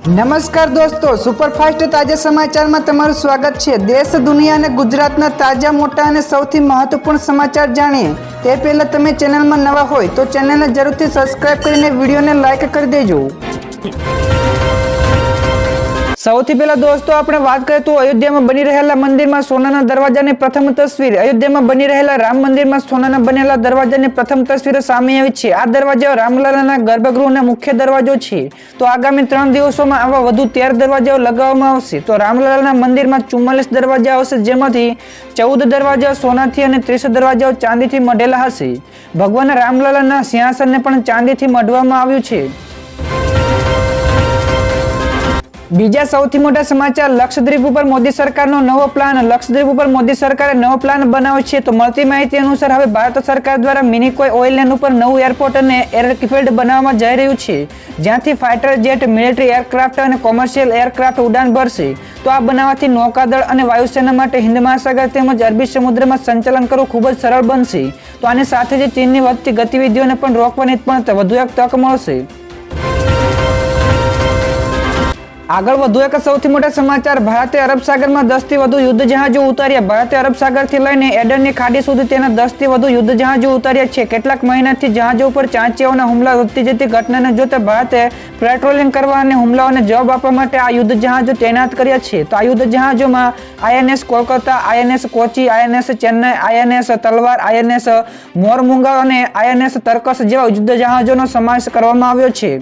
નમસ્કાર દોસ્તો, સુપરફાસ્ટ તાજા સમાચારમાં તમારું સ્વાગત છે। દેશ, દુનિયા અને ગુજરાતના તાજા, મોટા અને સૌથી મહત્વપૂર્ણ સમાચાર જાણીએ તે પહેલા તમે ચેનલમાં નવા હોય તો ચેનલને જરૂરથી સબસ્ક્રાઇબ કરીને વિડીયોને લાઇક કરી દેજો। સૌથી પહેલા દોસ્તો આપણે વાત કરીએ તો અયોધ્યામાં બની રહેલા મંદિરમાં સોનાના દરવાજાની પ્રથમ તસવીર। અયોધ્યામાં બની રહેલા રામ મંદિરમાં સોનાના બનેલા દરવાજાની પ્રથમ તસવીર સામે આવી છે। આ દરવાજાઓ રામલલાના ગર્ભગૃહના મુખ્ય દરવાજો છે। તો આગામી 3 દિવસોમાં આવા વધુ 13 દરવાજાઓ લગાવવામાં આવશે। તો રામલલાના મંદિરમાં 44 દરવાજા આવશે, જેમાંથી 14 દરવાજાઓ સોનાથી અને 30 દરવાજાઓ ચાંદીથી મઢેલા હશે। ભગવાન રામલલાના સિંહાસનને પણ ચાંદીથી મઢવામાં આવ્યું છે। બીજા સૌથી મોટા સમાચાર, લક્ષદ્વીપ ઉપર મોદી સરકારનો નવો પ્લાન। લક્ષદ્વીપ ઉપર મોદી સરકારે નવો પ્લાન બનાવ્યો છે। તો મળતી માહિતી અનુસાર હવે ભારત સરકાર દ્વારા મિનિકોય ઓઇલેન્ડ ઉપર નવું એરપોર્ટ અને એરફિલ્ડ બનાવવામાં જઈ રહ્યું છે, જ્યાંથી ફાઇટર જેટ, મિલિટરી એરક્રાફ્ટ અને કોમર્શિયલ એરક્રાફ્ટ ઉડાન ભરશે। તો આ બનાવવાથી નૌકાદળ અને વાયુસેના માટે હિન્દ મહાસાગર તેમજ અરબી સમુદ્રમાં સંચાલન કરવું ખૂબ જ સરળ બનશે। તો આની સાથે જ ચીનની વધતી ગતિવિધિઓને પણ રોકવાની પણ વધુ એક તક મળશે। આગળ વધુ એક સૌથી મોટા સમાચાર, ભારતે અરબ સાગરમાં 10 થી વધુ યુદ્ધ જહાજો ઉતાર્યા। ભારતે અરબ સાગરથી લઈને એડનની ખાડી સુધી તેના 10 થી વધુ યુદ્ધ જહાજો ઉતાર્યા છે। કેટલાક મહિનાથી જહાજો ઉપર ચાંચિયાઓના હુમલા વધતી જતી ઘટનાને જોતા ભારતે પેટ્રોલિંગ કરવા અને હુમલાઓને જવાબ આપવા માટે આ યુદ્ધ જહાજો તૈનાત કર્યા છે। તો આ યુદ્ધ જહાજોમાં INS Kolkata, INS Kochi, INS Chennai, INS તલવાર, INS મોરમુંગા અને INS તર્કસ જેવા યુદ્ધ જહાજોનો સમાવેશ કરવામાં આવ્યો છે।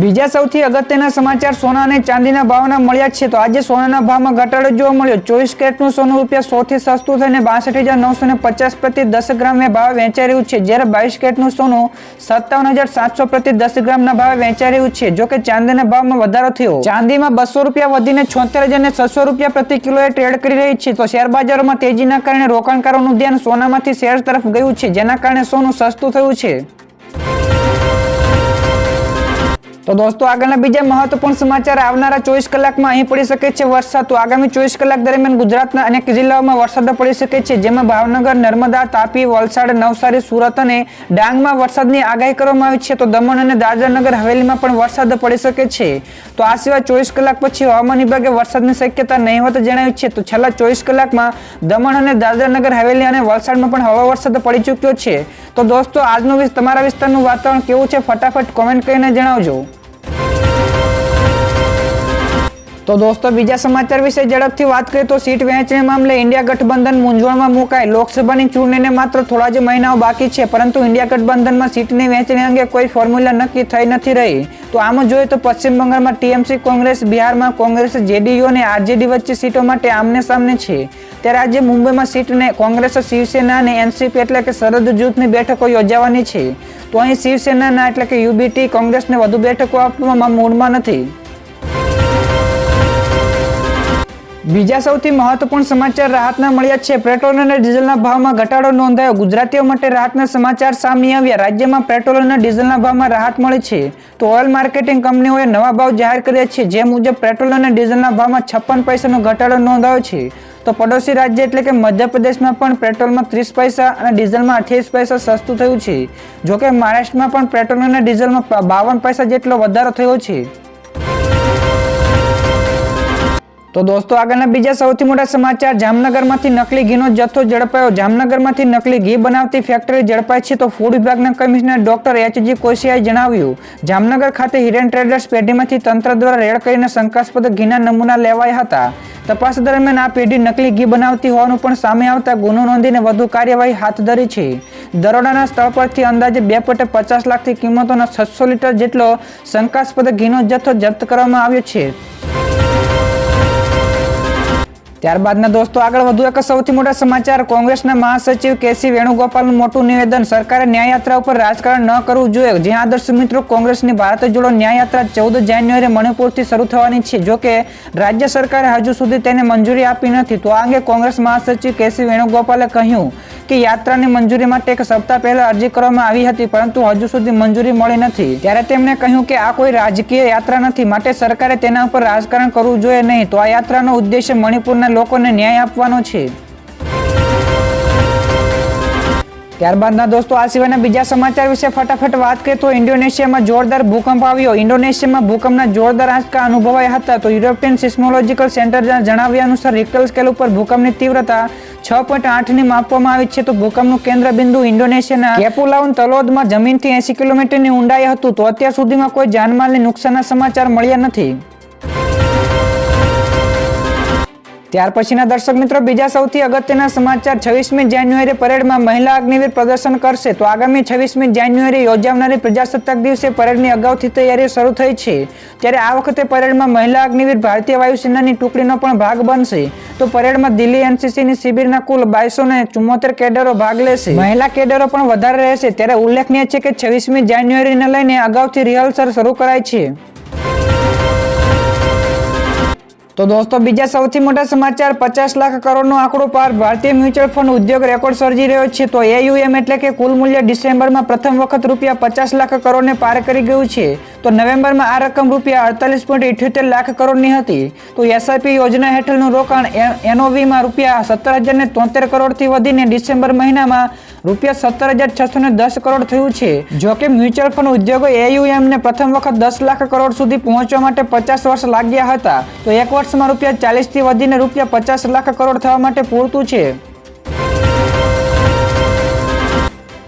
બીજા સૌથી અગત્યના સમાચાર, સોના અને ચાંદીના ભાવના મળ્યા છે। તો આજે સોનાના ભાવમાં ઘટાડો જોવા મળ્યો। 24 કેરેટનું સોનું રૂપિયા 100 થી સસ્તું થઈને 62,950 પ્રતિ 10 ગ્રામ ભાવે વેચાઈ રહ્યું છે, જ્યારે 22 કેરેટનું સોનું 57,700 પ્રતિ 10 ગ્રામના ભાવે વેચાઈ રહ્યું છે। જોકે ચાંદીના ભાવમાં વધારો થયો। ચાંદીમાં 200 રૂપિયા વધીને 76,600 રૂપિયા પ્રતિ કિલોએ ટ્રેડ કરી રહી છે। તો શેર બજારોમાં તેજીના કારણે રોકાણકારોનું ધ્યાન સોનામાંથી શેર તરફ ગયું છે, જેના કારણે સોનું સસ્તું થયું છે। તો દોસ્તો આગળના બીજા મહત્વપૂર્ણ સમાચાર, આવનારા 24 કલાકમાં અહીં પડી શકે છે વરસાદ। તો આગામી 24 કલાક દરમિયાન ગુજરાતના અનેક જિલ્લાઓમાં વરસાદ પડી શકે છે, જેમાં ભાવનગર, નર્મદા, તાપી, વલસાડ, નવસારી, સુરત અને ડાંગમાં વરસાદની આગાહી કરવામાં આવી છે। તો દમણ અને દાદરા નગર હવેલીમાં પણ વરસાદ પડી શકે છે। તો આ સિવાય 24 કલાક પછી હવામાન વિભાગે વરસાદની શક્યતા નહીવત જણાવી છે। તો છેલ્લા 24 કલાકમાં દમણ અને દાદરા નગર હવેલી અને વલસાડમાં પણ હળવો વરસાદ પડી ચૂક્યો છે। તો દોસ્તો આજનું તમારા વિસ્તારનું વાતાવરણ કેવું છે, ફટાફટ કોમેન્ટ કરીને જણાવજો। તો દોસ્તો બીજા સમાચાર વિશે ઝડપથી વાત કરીએ તો સીટ વહેંચણી મામલે ઇન્ડિયા ગઠબંધન મૂંઝવણમાં મુકાય। લોકસભાની ચૂંટણીને માત્ર થોડા જ મહિનાઓ બાકી છે, પરંતુ ઇન્ડિયા ગઠબંધનમાં સીટની વહેંચણી અંગે કોઈ ફોર્મ્યુલા નક્કી થઈ નથી રહી। તો આમ જોઈએ તો પશ્ચિમ બંગાળમાં TMC કોંગ્રેસ, બિહારમાં કોંગ્રેસ, JDU અને RJD વચ્ચે સીટો માટે આમને સામને છે, ત્યારે આજે મુંબઈમાં સીટને કોંગ્રેસ, શિવસેના અને NCP એટલે કે શરદ જૂથની બેઠકો યોજાવાની છે। તો અહીં શિવસેનાના એટલે કે UBT કોંગ્રેસને વધુ બેઠકો આપવામાં મૂડમાં નથી। બીજા સૌથી મહત્વપૂર્ણ સમાચાર રાહતના મળ્યા છે। પેટ્રોલ અને ડીઝલના ભાવમાં ઘટાડો નોંધાયો। ગુજરાતીઓ માટે રાહતના સમાચાર સામે આવ્યા। રાજ્યમાં પેટ્રોલ અને ડીઝલના ભાવમાં રાહત મળી છે। તો ઓઇલ માર્કેટિંગ કંપનીઓએ નવા ભાવ જાહેર કર્યા છે, જે મુજબ પેટ્રોલ અને ડીઝલના ભાવમાં 56 પૈસાનો ઘટાડો નોંધાયો છે। તો પડોશી રાજ્ય એટલે કે મધ્યપ્રદેશમાં પણ પેટ્રોલમાં 30 પૈસા અને ડીઝલમાં 28 પૈસા સસ્તું થયું છે। જોકે મહારાષ્ટ્રમાં પણ પેટ્રોલ અને ડીઝલમાં 52 પૈસા જેટલો વધારો થયો છે। તો દોસ્તો આગળના બીજા સૌથી મોટા સમાચાર, જામનગરમાંથી નકલી ઘીનો જથ્થો ઝડપાયો। જામનગરમાંથી નકલી ઘી બનાવતી ફેક્ટરી ઝડપાઈ છે। તો ફૂડ વિભાગના કમિશનર ડોક્ટર HG કોશિયાએ જણાવ્યું, જામનગર ખાતે હિરેન ટ્રેડર્સ પેઢીમાંથી તંત્ર દ્વારા રેડ કરીને શંકાસ્પદ ઘીના નમૂના લેવાયા હતા। તપાસ દરમિયાન આ પેઢી નકલી ઘી બનાવતી હોવાનું પણ સામે આવતા ગુનો નોંધીને વધુ કાર્યવાહી હાથ ધરી છે। દરોડાના સ્થળ પરથી અંદાજે 2.50 લાખથી કિંમતોના 600 લીટર જેટલો શંકાસ્પદ ઘીનો જથ્થો જપ્ત કરવામાં આવ્યો છે। ત્યારબાદના દોસ્તો આગળ વધુ એક સૌથી મોટા સમાચાર, કોંગ્રેસના મહાસચિવ KC વેણુગોપાલનું મોટું નિવેદન, સરકારે ન્યાયયાત્રા ઉપર રાજકારણ ન કરવું જોઈએ। જ્યાં આદર્શ મિત્રો કોંગ્રેસની ભારત જોડો ન્યાયયાત્રા 14 જાન્યુઆરી મણિપુરથી શરૂ થવાની છે, જોકે રાજ્ય સરકારે હજુ સુધી તેને મંજૂરી આપી નથી। તો આ અંગે કોંગ્રેસ મહાસચિવ KC વેણુગોપાલે કહ્યું કે યાત્રાની મંજૂરી માટે એક સપ્તાહ પહેલા અરજી કરવામાં આવી હતી, પરંતુ હજુ સુધી મંજૂરી મળી નથી। ત્યારે તેમણે કહ્યું કે આ કોઈ રાજકીય યાત્રા નથી, માટે સરકારે તેના ઉપર રાજકારણ કરવું જોઈએ નહીં। તો આ યાત્રાનો ઉદ્દેશ્ય મણિપુરના લોકોને ન્યાય આપવાનો છે। ત્યારબાદના દોસ્તો આ સિવાયના બીજા સમાચાર વિશે ફટાફટ વાત કરીએ તો ઇન્ડોનેશિયામાં જોરદાર ભૂકંપ આવ્યો. ઇન્ડોનેશિયામાં ભૂકંપના જોરદાર આંચકા અનુભવાયા હતા. તો યુરોપિયન સિસ્મોલોજીકલ સેન્ટરના જણાવ્યા અનુસાર રિક્ટર સ્કેલ ઉપર ભૂકંપની તીવ્રતા 6.8 ની માપવામાં આવી છે. તો ભૂકંપનું કેન્દ્ર બિંદુ ઇન્ડોનેશિયાના કેપુલાઉન તલોદમાં જમીનથી 80 કિલોમીટરની ઊંડાઈએ હતું. તો અત્યાર સુધીમાં કોઈ જાનમાલની નુકસાનના સમાચાર મળ્યા નથી. ત્યાર પછીના દર્શક મિત્રો બીજા સૌથી અગત્યના સમાચાર 26મી જાન્યુઆરી પરેડમાં મહિલા અગ્નિવીર પ્રદર્શન કરશે. તો આગામી 26મી જાન્યુઆરી યોજાનારી પ્રજાસત્તાક દિવસે પરેડની અગાઉથી તૈયારીઓ શરૂ થઈ છે. ત્યારે આ વખતે પરેડમાં મહિલા અગ્નિવીર ભારતીય વાયુસેનાની ટુકડીનો પણ ભાગ બનશે. તો પરેડમાં દિલ્હી એનસીસીની શિબિરના કુલ 2274 કેડરો ભાગ લેશે. મહિલા કેડરો પણ વધારે રહેશે. ત્યારે ઉલ્લેખનીય છે કે 26મી જાન્યુઆરીને લઈને અગાઉથી રિહર્સલ શરૂ કરાય છે. તો દોસ્તો બીજા સૌથી મોટા સમાચાર 50 લાખ કરોડનો આંકડો પાર ભારતીય મ્યુચ્યુઅલ ફંડ ઉદ્યોગ રેકોર્ડ સર્જી રહ્યો છે. તો AUM એટલે કે કુલ મૂલ્ય ડિસેમ્બરમાં પ્રથમ વખત રૂપિયા 50 લાખ કરોડને પાર કરી ગયું છે. તો નવેમ્બરમાં આ રકમ રૂપિયા 48.78 લાખ કરોડની હતી. તો SIP યોજના હેઠળનું રોકાણ NOVમાં રૂપિયા 17,073 કરોડથી વધીને ડિસેમ્બર મહિનામાં રૂપિયા 17,610 કરોડ થયું છે. જો કે મ્યુચ્યુઅલ ફંડ ઉદ્યોગો AUMને પ્રથમ વખત 10 લાખ કરોડ સુધી પહોંચવા માટે 50 વર્ષ લાગ્યા હતા. તો એક વર્ષમાં રૂપિયા 40 થી વધીને રૂપિયા 50 લાખ કરોડ થવા માટે પૂરતું છે.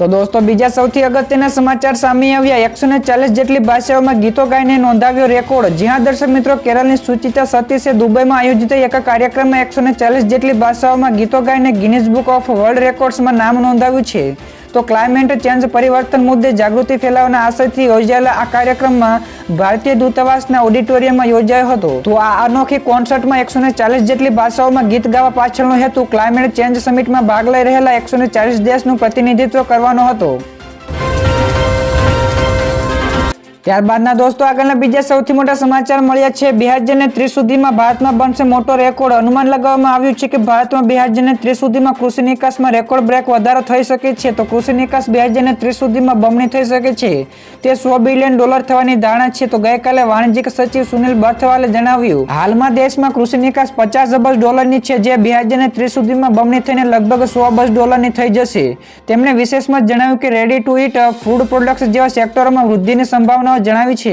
તો દોસ્તો બીજા સૌથી અગત્યના સમાચાર સામે આવ્યા. 140 જેટલી ભાષાઓમાં ગીતો ગાઈને નોંધાવ્યો રેકોર્ડ. જ્યાં દર્શક મિત્રો કેરળની સુચિતા સતીશે દુબઈમાં આયોજિત એક કાર્યક્રમમાં 140 જેટલી ભાષાઓમાં ગીતો ગાઈને ગિનીઝ બુક ઓફ વર્લ્ડ રેકોર્ડ્સમાં નામ નોંધાવ્યું છે. તો ક્લાઇમેટ ચેન્જ પરિવર્તન મુદ્દે જાગૃતિ ફેલાવવાના આશયથી યોજાયેલા આ કાર્યક્રમમાં ભારતીય દૂતાવાસના ઓડિટોરિયમમાં યોજાયો હતો. તો આ અનોખી કોન્સર્ટમાં 140 જેટલી ભાષાઓમાં ગીત ગાવા પાછળનો હેતુ ક્લાઇમેટ ચેન્જ સમિટમાં ભાગ લઈ રહેલા 140 દેશનું પ્રતિનિધિત્વ કરવાનો હતો. ત્યારબાદના દોસ્તો આગળના બીજા સૌથી મોટા સમાચાર મળ્યા છે. 2030 સુધીમાં ભારતમાં બનશે મોટો રેકોર્ડ. અનુમાન લગાવવામાં આવ્યું છે કે ભારતમાં 2030 સુધીમાં કૃષિ નિકાસમાં રેકોર્ડ બ્રેક વધારો થઈ શકે છે. તો કૃષિ નિકાસ 2030 સુધીમાં બમણી થઈ શકે છે. તે $100 બિલિયન થવાની ધારણા છે. તો ગઈકાલે વાણિજ્યિક સચિવ સુનિલ બર્થવાલે જણાવ્યું હાલમાં દેશમાં કૃષિ નિકાસ $50 અબજ છે, જે 2030 સુધીમાં બમણી થઈને લગભગ $100 અબજ થઈ જશે. તેમણે વિશેષમાં જણાવ્યું કે ready to eat food products જેવા સેક્ટરોમાં વૃદ્ધિની સંભાવનાઓ જણાવી છે.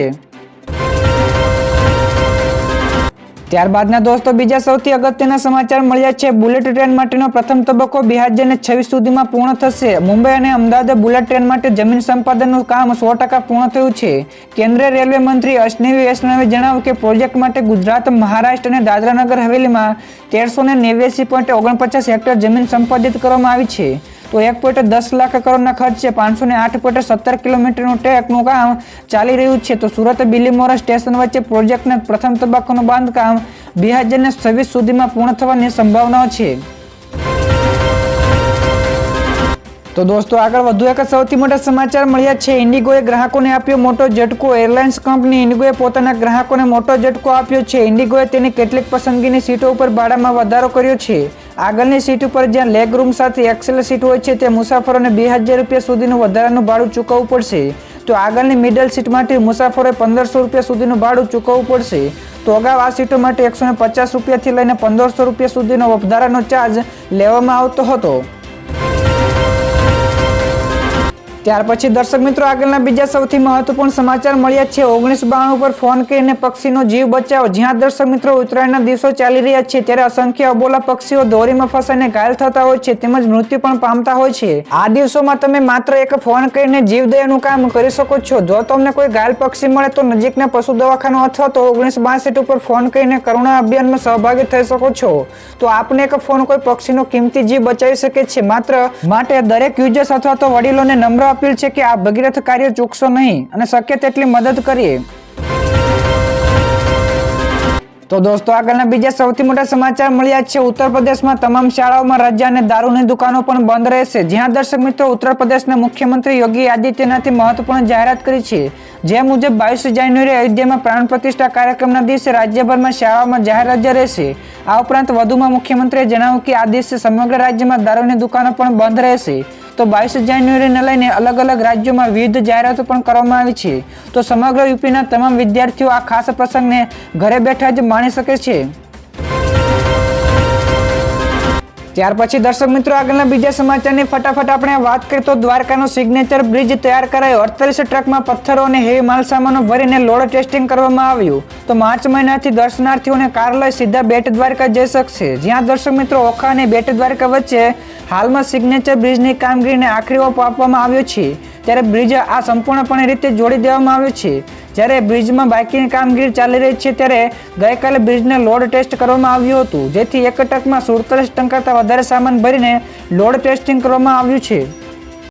ત્યારબાદના દોસ્તો બીજા સૌથી અગત્યના સમાચાર મળ્યા છે. બુલેટ ટ્રેન માટેનો પ્રથમ તબક્કો 2026 સુધીમાં પૂર્ણ થશે. મુંબઈ અને અમદાવાદ બુલેટ ટ્રેન માટે જમીન સંપાદનનું કામ 100% પૂર્ણ થયું છે. કેન્દ્રીય રેલવે મંત્રી અશ્વિની વૈષ્ણવે જણાવ્યું કે પ્રોજેક્ટ માટે ગુજરાત, મહારાષ્ટ્ર અને દાદરાનગર હવેલીમાં 1349.49 હેક્ટર જમીન સંપાદિત કરવામાં આવી છે. તો 1.10 લાખ કરોડના ખર્ચે 508.17 કિલોમીટરનું ટ્રેકનું કામ ચાલી રહ્યું છે. તો સુરત બિલીમોરા સ્ટેશન વચ્ચે પ્રોજેક્ટના પ્રથમ તબક્કાનું બાંધકામ 2026 સુધીમાં પૂર્ણ થવાની સંભાવનાઓ છે. તો દોસ્તો આગળ વધુ એક સૌથી મોટા સમાચાર મળ્યા છે. ઇન્ડિગોએ ગ્રાહકોને આપ્યો મોટો ઝટકો. એરલાઇન્સ કંપની ઇન્ડિગોએ પોતાના ગ્રાહકોને મોટો ઝટકો આપ્યો છે. ઇન્ડિગોએ તેની કેટલીક પસંદગીની સીટો ઉપર ભાડામાં વધારો કર્યો છે. આગળની સીટ ઉપર જ્યાં લેગ રૂમ સાથે એક્સેલ સીટ હોય છે તે મુસાફરોને $2,000 સુધીનું વધારાનું ભાડું ચૂકવવું પડશે. તો આગળની મિડલ સીટ માટે મુસાફરોએ $1,500 સુધીનું ભાડું ચૂકવવું પડશે. તો અગાઉ આ સીટો માટે $150 થી લઈને $1,500 સુધીનો વધારાનો ચાર્જ લેવામાં આવતો હતો. ત્યાર પછી દર્શક મિત્રો આગળના બીજા સૌથી મહત્વપૂર્ણ સમાચાર મળ્યા છે. 1992 પર ફોન કરીને પક્ષીનો જીવ બચાવો. જ્યાં દર્શક મિત્રો ઉત્તરાયણના દિવસો ચાલી રહ્યા છે ત્યારે અસંખ્ય અબોલા પક્ષીઓ દોરીમાં ફસાઈને ઘાયલ થતા હોય છે તેમજ મૃત્યુ પણ પામતા હોય છે. આ દિવસોમાં તમે માત્ર એક ફોન કરીને જીવદયાનું કામ કરી શકો છો. જો તમને કોઈ ઘાયલ પક્ષી મળે તો નજીકના પશુ દવાખાનું અથવા તો 1962 ઉપર ફોન કરીને કરુણા અભિયાનમાં સહભાગી થઈ શકો છો. તો આપને એક ફોન કોઈ પક્ષીનો કિંમતી જીવ બચાવી શકે છે. માટે દરેક યુઝર્સ અથવા તો વડીલોને નમ્ર અપીલ છે કે આ ભગીરથ કાર્ય ચૂકશો નહીં અને શક્ય તેટલી મદદ કરીએ. તો દોસ્તો આગળના બીજા સૌથી મોટા સમાચાર મળ્યા છે. ઉત્તર પ્રદેશમાં તમામ શાળાઓમાં રજા અને દારૂની દુકાનો પણ બંધ રહેશે. જ્યાં દર્શક મિત્રો ઉત્તર પ્રદેશના મુખ્યમંત્રી યોગી આદિત્યનાથે મહત્વપૂર્ણ જાહેરાત કરી છે. જે મુજબ 22 જાન્યુઆરી અયોધ્યામાં પ્રાણ પ્રતિષ્ઠા કાર્યક્રમના દિવસે રાજ્યભરમાં શાળાઓમાં જાહેર રજા રહેશે. આ ઉપરાંત વધુમાં મુખ્યમંત્રીએ જણાવ્યું કે આ દિવસે સમગ્ર રાજ્યમાં દારૂની દુકાનો પણ બંધ રહેશે. તો 22 જાન્યુઆરીને લઈને અલગ અલગ રાજ્યોમાં વિવિધ જાહેરાતો પણ કરવામાં આવી છે. તો સમગ્ર યુપીના તમામ વિદ્યાર્થીઓ આ ખાસ પ્રસંગને ઘરે બેઠા જ માણી શકે છે. ત્યાર પછી દર્શક મિત્રો આગળના બીજા સમાચારની ફટાફટ આપણે વાત કરીએ તો દ્વારકાનો સિગ્નેચર બ્રિજ તૈયાર કરાયો 48 ટ્રકમાં પથ્થરો અને હેવી માલસામાનો ભરીને લોડ ટેસ્ટિંગ કરવામાં આવ્યું તો માર્ચ મહિનાથી દર્શનાર્થીઓને કાર લઈ સીધા બેટ દ્વારકા જઈ શકશે જ્યાં દર્શક મિત્રો ઓખા અને બેટ દ્વારકા વચ્ચે હાલમાં સિગ્નેચર બ્રિજની કામગીરીને આખરી ઓપ આપવામાં આવ્યો છે ત્યારે બ્રિજ આ સંપૂર્ણપણે રીતે જોડી દેવામાં આવ્યો છે જ્યારે બ્રિજમાં બાકીની કામગીરી ચાલી રહી છે ત્યારે ગઈકાલે બ્રિજને લોડ ટેસ્ટ કરવામાં આવ્યું હતું જેથી એક ટ્રકમાં 47 ટન કરતાં વધારે સામાન ભરીને લોડ ટેસ્ટિંગ કરવામાં આવ્યું છે।